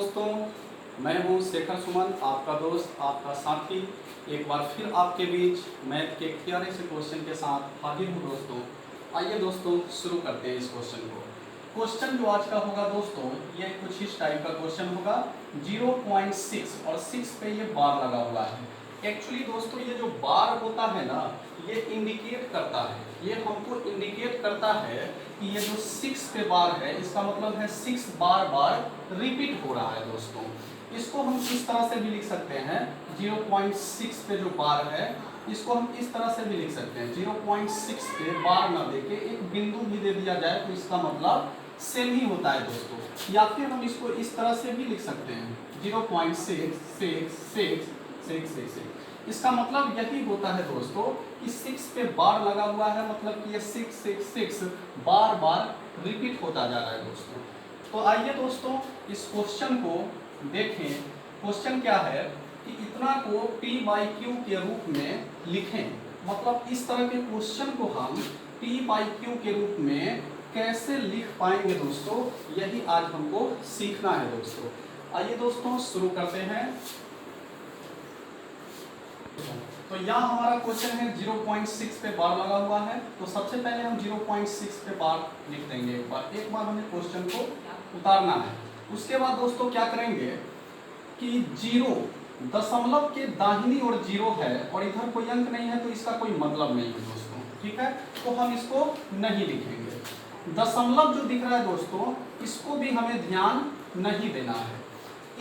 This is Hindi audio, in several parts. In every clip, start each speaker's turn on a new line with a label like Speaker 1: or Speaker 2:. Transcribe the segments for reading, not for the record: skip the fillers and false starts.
Speaker 1: दोस्तों, मैं हूं शेखर सुमन, आपका दोस्त, आपका साथी। एक बार फिर आपके बीच मैथ के प्यारे से क्वेश्चन के साथ हाजिर हूं दोस्तों। आइए दोस्तों शुरू करते हैं इस क्वेश्चन को। क्वेश्चन जो आज का होगा दोस्तों, ये कुछ इस टाइप का क्वेश्चन होगा। 0.6 और 6 पे ये बार लगा हुआ है। एक्चुअली दोस्तों ये जो बार होता है ना, ये इंडिकेट करता है, ये हमको इंडिकेट करता है कि ये जो 6 पे बार है, इसका मतलब है 6 बार बार रिपीट हो रहा है दोस्तों। इसको हम इस तरह से भी लिख सकते हैं, 0.6 पे जो बार है इसको हम इस तरह से भी लिख सकते हैं। 0.6 पे बार ना देके एक बिंदु भी दे दिया जाए तो इसका मतलब सेम ही होता है दोस्तों। या फिर हम इसको इस तरह से भी लिख सकते हैं, 0.66666। इसका मतलब यही होता है दोस्तों कि 6 पे बार लगा हुआ है, मतलब कि ये 666 बार बार रिपीट होता जा रहा है दोस्तों। तो आइए दोस्तों इस क्वेश्चन को देखें। क्वेश्चन क्या है कि इतना को P/Q के रूप में लिखें। मतलब इस तरह के क्वेश्चन को हम P/Q के रूप में कैसे लिख पाएंगे दोस्तों, यही आज हमको सीखना है दोस्तों। आइए दोस्तों शुरू करते हैं। तो यहाँ हमारा क्वेश्चन है 0.6 पे बार लगा हुआ है। तो सबसे पहले हम 0.6 पे बार लिख देंगे। एक बार हमें क्वेश्चन को उतारना है। उसके बाद दोस्तों क्या करेंगे कि 0 दशमलव के दाहिनी ओर 0 है और इधर कोई अंक नहीं है, तो इसका कोई मतलब नहीं है दोस्तों, ठीक है। तो हम इसको नहीं लिखेंगे। दशमलव जो दिख रहा है दोस्तों, इसको भी हमें ध्यान नहीं देना है।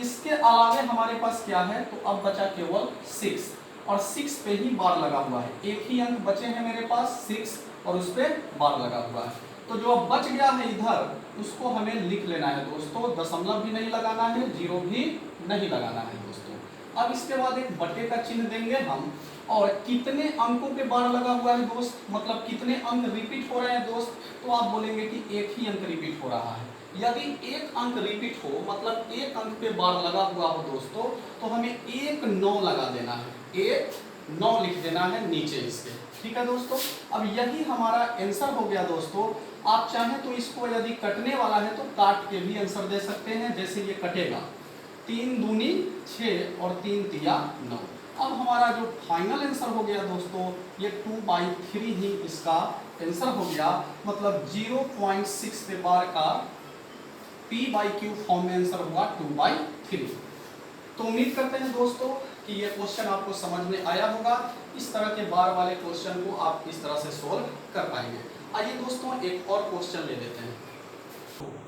Speaker 1: इसके अलावे हमारे पास क्या है, तो अब बचा केवल 6 और 6 पे ही बार लगा हुआ है। एक ही अंक बचे हैं मेरे पास 6 और उस पर बार लगा हुआ है। तो जो अब बच गया है इधर, उसको हमें लिख लेना है दोस्तों। दशमलव भी नहीं लगाना है, 0 भी नहीं लगाना है दोस्तों। अब इसके बाद एक बटे का चिन्ह देंगे हम, और कितने अंकों पे बार लगा हुआ है दोस्त, मतलब कितने अंक रिपीट हो रहे हैं दोस्त, तो आप बोलेंगे कि एक ही अंक रिपीट हो रहा है। यदि एक अंक रिपीट हो, मतलब एक अंक पे बार लगा हुआ हो दोस्तों, तो हमें 1 9 लगा देना है, 1 9 लिख देना है नीचे इसके, ठीक है दोस्तों। अब यही हमारा आंसर हो गया दोस्तों। आप चाहें तो इसको यदि कटने वाला है तो काट के भी आंसर दे सकते हैं, जैसे ये कटेगा 3 दूनी 6 और 3 तिया 9। अब हमारा जो फाइनल आंसर हो गया दोस्तों, ये 2/3 ही इसका आंसर हो गया। मतलब 0.6 पे बार का P/Q फॉर्म में आंसर हुआ 2/3। तो उम्मीद करते हैं दोस्तों कि ये क्वेश्चन आपको समझ में आया होगा। इस तरह के बार वाले क्वेश्चन को आप इस तरह से सोल्व कर पाएंगे। आइए दोस्तों एक और क्वेश्चन ले लेते हैं।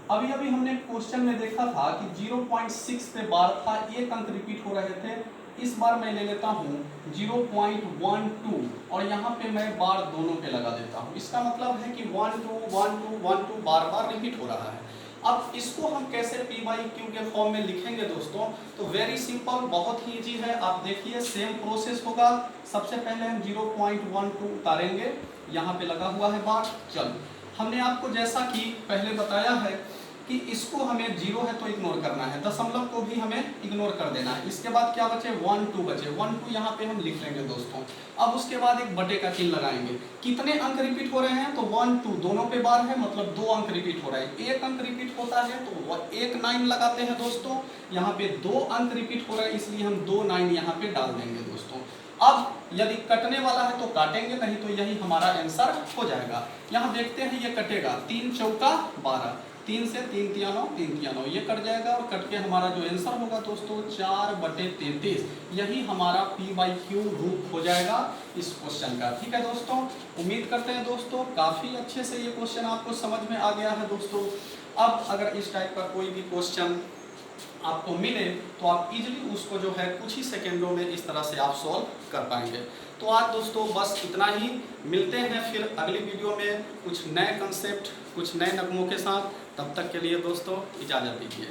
Speaker 1: अभी अभी हमने क्वेश्चन में देखा था कि 0.6 पे बार था, एक अंक रिपीट हो रहे थे। इस बार मैं ले लेता हूँ 0.12 और यहाँ पे मैं बार दोनों पे लगा देता हूँ। इसका मतलब है कि 1 2 1 2 1 2 बार बार रिपीट हो रहा है। अब इसको हम कैसे P/Q के फॉर्म में लिखेंगे दोस्तों, तो वेरी सिंपल, बहुत ही इजी है। आप देखिए सेम प्रोसेस होगा। सबसे पहले हम 0.12 उतारेंगे, यहाँ पे लगा हुआ है बार। चलो, हमने आपको जैसा कि पहले बताया है कि इसको हमें 0 है तो इग्नोर करना है, दशमलव को भी हमें इग्नोर कर देना है। इसके बाद क्या बचे, 1 2 बचे, 1 2 यहाँ पे हम लिख लेंगे दोस्तों। अब उसके बाद एक बटे का चिन्ह लगाएंगे। कितने अंक रिपीट हो रहे हैं, तो 1 2 दोनों पे बार है, मतलब 2 अंक रिपीट हो रहे हैं। एक अंक रिपीट होता है तो 1 9 लगाते हैं दोस्तों। यहाँ पे 2 अंक रिपीट हो रहे हैं, इसलिए हम 2 9 यहाँ पे डाल देंगे दोस्तों। अब यदि कटने वाला है तो काटेंगे, नहीं तो यही हमारा आंसर हो जाएगा। यहाँ देखते हैं ये कटेगा, 3 चौका 12, 3 से 3 तिया 9, 3 तिया 9, ये कट जाएगा और कट के हमारा जो आंसर होगा दोस्तों 4/33। यही हमारा P/Q रूप हो जाएगा इस क्वेश्चन का, ठीक है दोस्तों। उम्मीद करते हैं दोस्तों काफ़ी अच्छे से ये क्वेश्चन आपको समझ में आ गया है दोस्तों। अब अगर इस टाइप का कोई भी क्वेश्चन आपको मिले तो आप इजीली उसको जो है कुछ ही सेकेंडों में इस तरह से आप सॉल्व कर पाएंगे। तो आज दोस्तों बस इतना ही। मिलते हैं फिर अगली वीडियो में कुछ नए कंसेप्ट, कुछ नए नगमों के साथ। तब तक के लिए दोस्तों इजाज़त दीजिए।